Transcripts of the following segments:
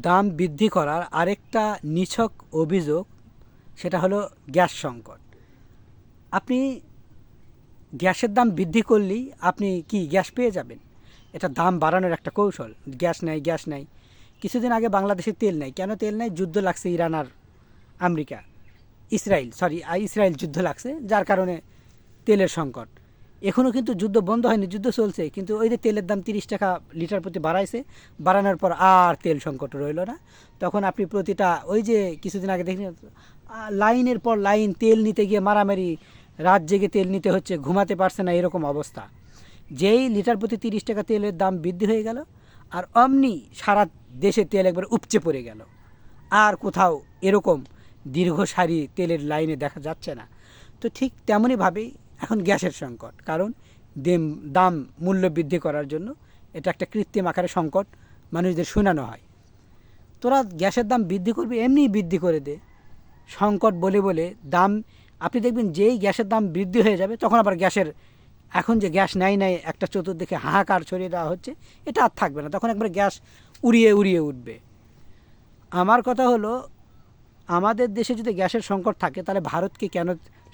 দাম বৃদ্ধি করার আরেকটা নিছক অভিযোগ, সেটা হলো গ্যাস সংকট। আপনি গ্যাসের দাম বৃদ্ধি করলেই আপনি কি গ্যাস পেয়ে যাবেন? এটা দাম বাড়ানোর একটা কৌশল। গ্যাস নাই। কিছুদিন আগে বাংলাদেশে তেল নেই। কেন তেল নেই? যুদ্ধ লাগছে ইরান আর আমেরিকা, ইসরায়েল যুদ্ধ লাগছে, যার কারণে তেলের সংকট। এখনও কিন্তু যুদ্ধ বন্ধ হয়নি, যুদ্ধ চলছে, কিন্তু ওই যে তেলের দাম 30 টাকা লিটার প্রতি বাড়াইছে, বাড়ানোর পর আর তেল সংকট রইল না। তখন আপনি প্রতিটা ওই যে কিছুদিন আগে দেখলেন লাইনের পর লাইন তেল নিতে গিয়ে মারামারি, রাত জেগে তেল নিতে হচ্ছে, ঘুমাতে পারছে না, এরকম অবস্থা। যেই লিটার প্রতি 30 টাকা তেলের দাম বৃদ্ধি হয়ে গেল, আর অমনি সারা দেশে তেল একবার উপচে পড়ে গেল। আর কোথাও এরকম দীর্ঘ সারি তেলের লাইনে দেখা যাচ্ছে না। তো ঠিক তেমনইভাবেই এখন গ্যাসের সংকট, কারণ দাম মূল্য বৃদ্ধি করার জন্য এটা একটা কৃত্রিম আকারে সংকট মানুষদের শোনানো হয়। তোরা গ্যাসের দাম বৃদ্ধি করবে, এমনিই বৃদ্ধি করে দে, সংকট বলে বলে দাম। আপনি দেখবেন যেই গ্যাসের দাম বৃদ্ধি হয়ে যাবে, তখন আবার এখন যে গ্যাস নাই একটা চতুর্দিকে হাহাকার ছড়িয়ে দেওয়া হচ্ছে, এটা আর থাকবে না, তখন একবার গ্যাস উড়িয়ে উড়িয়ে উঠবে। আমার কথা হলো, আমাদের দেশে যদি গ্যাসের সংকট থাকে, তাহলে ভারতকে কেন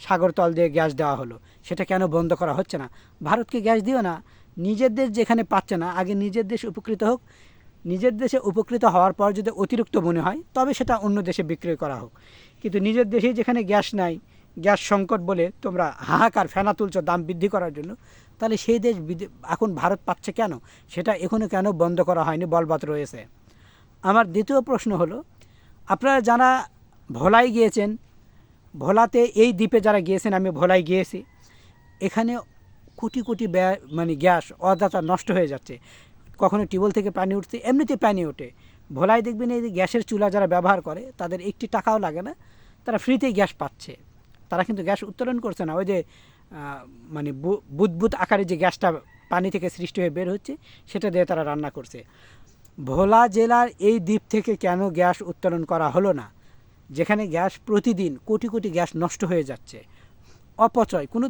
সাগর তল দিয়ে গ্যাস দেওয়া হলো? সেটা কেন বন্ধ করা হচ্ছে না? ভারতকে গ্যাস দিও না, নিজের দেশ যেখানে পাচ্ছে না, আগে নিজের দেশ উপকৃত হোক। নিজের দেশে উপকৃত হওয়ার পর যদি অতিরিক্ত মনে হয়, তবে সেটা অন্য দেশে বিক্রয় করা হোক। কিন্তু নিজের দেশেই যেখানে গ্যাস নাই, গ্যাস সংকট বলে তোমরা হাহাকার ফেনা তুলছো দাম বৃদ্ধি করার জন্য, তাহলে সেই দেশ এখন ভারত পাচ্ছে কেন? সেটা এখনও কেন বন্ধ করা হয়নি, বলবৎ রয়েছে। আমার দ্বিতীয় প্রশ্ন হলো, আপনারা যারা ভোলায় গিয়েছেন, ভোলাতে এই দ্বীপে যারা গিয়েছেন, আমি ভোলায় গিয়েছি, এখানে কোটি কোটি গ্যাস অযথা নষ্ট হয়ে যাচ্ছে। কখনো টিউবওয়েল থেকে পানি উঠছে, এমনিতে পানি ওঠে। ভোলায় দেখবেন এই যে গ্যাসের চুলা যারা ব্যবহার করে, তাদের একটি টাকাও লাগে না, তারা ফ্রিতেই গ্যাস পাচ্ছে। তারা কিন্তু গ্যাস উত্তোলন করছে না, ওই যে বুদবুদ আকারে যে গ্যাসটা পানি থেকে সৃষ্টি হয়ে বের হচ্ছে, সেটা দিয়ে তারা রান্না করছে। ভোলা জেলার এই দ্বীপ থেকে কেন গ্যাস উত্তোলন করা হলো না, যেখানে গ্যাস প্রতিদিন কোটি কোটি গ্যাস নষ্ট হয়ে যাচ্ছে, অপচয়, কোনো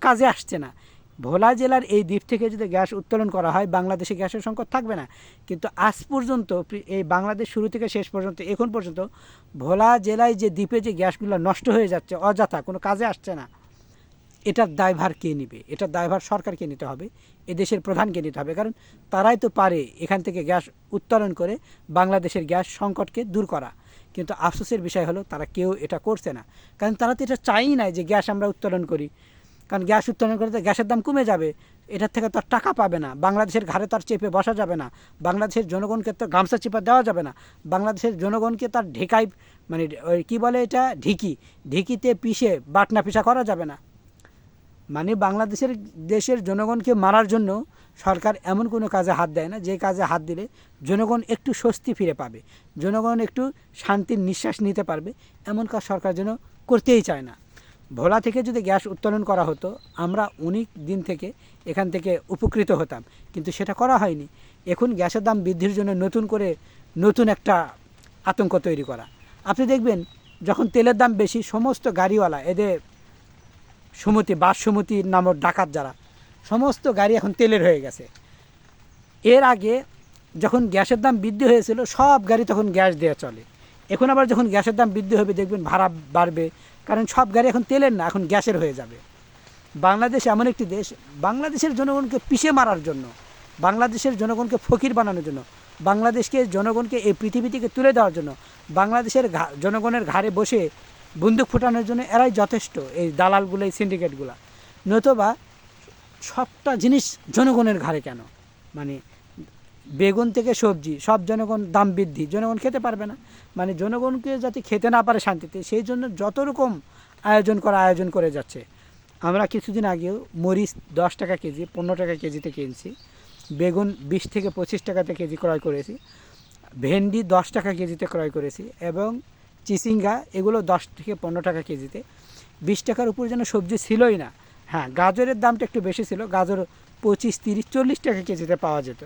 কাজে আসছে না? ভোলা জেলার এই দ্বীপ থেকে যদি গ্যাস উত্তোলন করা হয়, বাংলাদেশে গ্যাসের সংকট থাকবে না। কিন্তু আজ পর্যন্ত, এই বাংলাদেশ শুরু থেকে শেষ পর্যন্ত, এখন পর্যন্ত ভোলা জেলায় যে দ্বীপে যে গ্যাসগুলো নষ্ট হয়ে যাচ্ছে অযথা, কোনো কাজে আসছে না, এটার দায়ভার কে নেবে? এটার দায়ভার সরকারকে নিতে হবে, এদেশের প্রধানকে নিতে হবে, কারণ তারাই তো পারে এখান থেকে গ্যাস উত্তোলন করে বাংলাদেশের গ্যাস সংকটকে দূর করা। কিন্তু আফসোসের বিষয় হলো, তারা কেউ এটা করছে না, কারণ তারা তো এটা চাইই না যে গ্যাস আমরা উত্তোলন করি। কারণ গ্যাস উত্তোলন করতে গ্যাসের দাম কমে যাবে, এটার থেকে তো আর টাকা পাবে না, বাংলাদেশের ঘাড়ে তার চেপে বসা যাবে না, বাংলাদেশের জনগণকে তো গামছা চেপা দেওয়া যাবে না, বাংলাদেশের জনগণকে তার ঢেকায়, ওই কী বলে এটা, ঢিকিতে পিষে বাটনা পিষা করা যাবে না। দেশের জনগণকে মারার জন্য সরকার এমন কোনো কাজে হাত দেয় না, যে কাজে হাত দিলে জনগণ একটু স্বস্তি ফিরে পাবে, জনগণ একটু শান্তির নিঃশ্বাস নিতে পারবে, এমন কাজ সরকার যেন করতেই চায় না। ভোলা থেকে যদি গ্যাস উত্তোলন করা হতো, আমরা অনেক দিন থেকে এখান থেকে উপকৃত হতাম, কিন্তু সেটা করা হয়নি। এখন গ্যাসের দাম বৃদ্ধির জন্য নতুন একটা আতঙ্ক তৈরি করা। আপনি দেখবেন, যখন তেলের দাম বেশি, সমস্ত গাড়িওয়ালা, এদের বাস সমিতি নামক ডাকাত যারা, সমস্ত গাড়ি এখন তেলের হয়ে গেছে। এর আগে যখন গ্যাসের দাম বৃদ্ধি হয়েছিল, সব গাড়ি তখন গ্যাস দিয়ে চলে। এখন আবার যখন গ্যাসের দাম বৃদ্ধি হবে, দেখবেন ভাড়া বাড়বে, কারণ সব গাড়ি এখন তেলের না, এখন গ্যাসের হয়ে যাবে। বাংলাদেশ এমন একটি দেশ, বাংলাদেশের জনগণকে পিষে মারার জন্য, বাংলাদেশের জনগণকে ফকির বানানোর জন্য, জনগণকে এই পৃথিবী থেকে তুলে দেওয়ার জন্য, বাংলাদেশের জনগণের ঘাড়ে বসে বন্দুক ফোটানোর জন্য এরাই যথেষ্ট, এই দালালগুলো, এই সিন্ডিকেটগুলো। নতুবা সবটা জিনিস জনগণের ঘাড়ে কেন? বেগুন থেকে সবজি সব জনগণ, দাম বৃদ্ধি, জনগণ খেতে পারবে না। জনগণকে যাতে খেতে না পারে শান্তিতে, সেই জন্য যত রকম আয়োজন করে যাচ্ছে। আমরা কিছুদিন আগেও মরিচ 10 টাকা কেজি, 15 টাকা কেজিতে কিনছি, বেগুন 20 থেকে 25 টাকাতে কেজি ক্রয় করেছি, ভেন্ডি 10 টাকা কেজিতে ক্রয় করেছি, এবং চিচিঙ্গা, এগুলো 10 থেকে 15 টাকা কেজিতে। 20 টাকার উপর যেন সবজি ছিলই না। হ্যাঁ, গাজরের দামটা একটু বেশি ছিল, গাজর 25, 30, 40 টাকা কেজিতে পাওয়া যেত।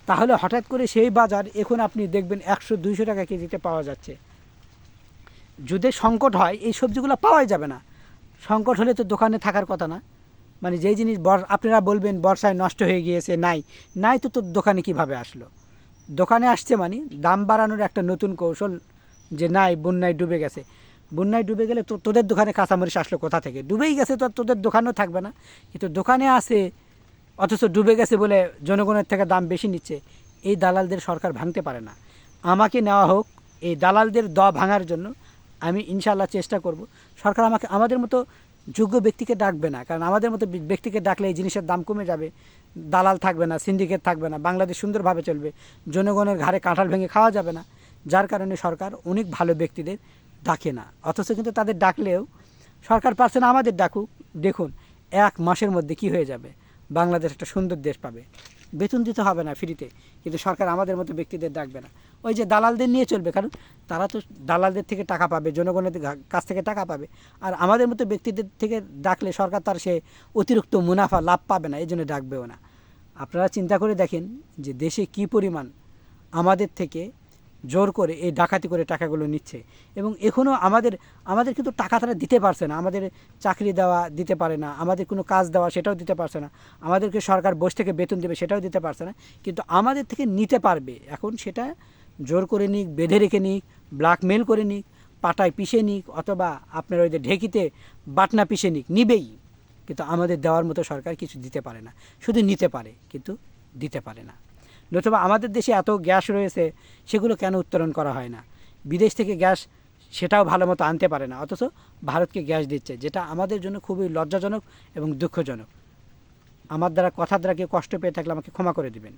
তাহলে হঠাৎ করে সেই বাজার এখন আপনি দেখবেন 100-200 টাকা কেজিতে পাওয়া যাচ্ছে। যদি সংকট হয়, এই সবজিগুলো পাওয়াই যাবে না। সংকট হলে তো দোকানে থাকার কথা না। যেই জিনিস আপনারা বলবেন বর্ষায় নষ্ট হয়ে গিয়েছে, নাই তো দোকানে কিভাবে আসলো? দোকানে আসছে মানে দাম বাড়ানোর একটা নতুন কৌশল, যে নাই বন্যায় ডুবে গেছে। বন্যায় ডুবে গেলে তো তোদের দোকানে কাঁচামরিচ আসলো কোথা থেকে? ডুবেই গেছে, তো আর তোদের দোকানেও থাকবে না। কিন্তু দোকানে আসে অথচ ডুবে গেছে বলে জনগণের থেকে দাম বেশি নিচ্ছে। এই দালালদের সরকার ভাঙতে পারে না। আমাকে নেওয়া হোক এই দালালদের ভাঙার জন্য। আমি ইনশাআল্লাহ চেষ্টা করব। সরকার আমাদের মতো যোগ্য ব্যক্তিকে ডাকবে না, কারণ আমাদের মতো ব্যক্তিকে ডাকলে এই জিনিসের দাম কমে যাবে, দালাল থাকবে না, সিন্ডিকেট থাকবে না, বাংলাদেশ সুন্দরভাবে চলবে, জনগণের ঘাড়ে কাঁঠাল ভেঙে খাওয়া যাবে না। যার কারণে সরকার অনেক ভালো ব্যক্তিদের ডাকে না। অথচ কিন্তু তাদের ডাকলেও সরকার পারছে না আমাদের ডাকুক। দেখুন 1 মাসের মধ্যে কি হয়ে যাবে, বাংলাদেশ একটা সুন্দর দেশ পাবে। বেতন দিতে হবে না ফ্রিতে, কিন্তু সরকার আমাদের মতো ব্যক্তিদের ডাকবে না। ওই যে দালালদের নিয়ে চলবে, কারণ তারা তো দালালদের থেকে টাকা পাবে, জনগণের কাছ থেকে টাকা পাবে। আর আমাদের মতো ব্যক্তিদের থেকে ডাকলে সরকার তার সে অতিরিক্ত মুনাফা লাভ পাবে না, এই জন্য ডাকবেও না। আপনারা চিন্তা করে দেখেন যে দেশে কি পরিমাণ আমাদের থেকে জোর করে এই ডাকাতি করে টাকাগুলো নিচ্ছে, এবং এখনও আমাদের কিন্তু টাকা তারা দিতে পারছে না। আমাদের চাকরি দেওয়া দিতে পারে না, আমাদের কোনো কাজ দেওয়া সেটাও দিতে পারছে না, আমাদেরকে সরকার বসে থেকে বেতন দেবে সেটাও দিতে পারছে না। কিন্তু আমাদের থেকে নিতে পারবে। এখন সেটা জোর করে নিক, বেঁধে রেখে নিক, ব্ল্যাকমেল করে নিক, পাটায় পিষে নিক, অথবা আপনার ওই যে ঢেকিতে বাটনা পিষে নিক, নিবেই। কিন্তু আমাদের দেওয়ার মতো সরকার কিছু দিতে পারে না, শুধু নিতে পারে কিন্তু দিতে পারে না। নতুবা আমাদের দেশে এত গ্যাস রয়েছে, সেগুলো কেন উত্তোলন করা হয় না? বিদেশ থেকে গ্যাস সেটাও ভালো মতো আনতে পারে না, অথচ ভারতকে গ্যাস দিচ্ছে, যেটা আমাদের জন্য খুবই লজ্জাজনক এবং দুঃখজনক। আমার দ্বারা কথার দ্বারা কেউ কষ্ট পেয়ে থাকলে আমাকে ক্ষমা করে দিবেন।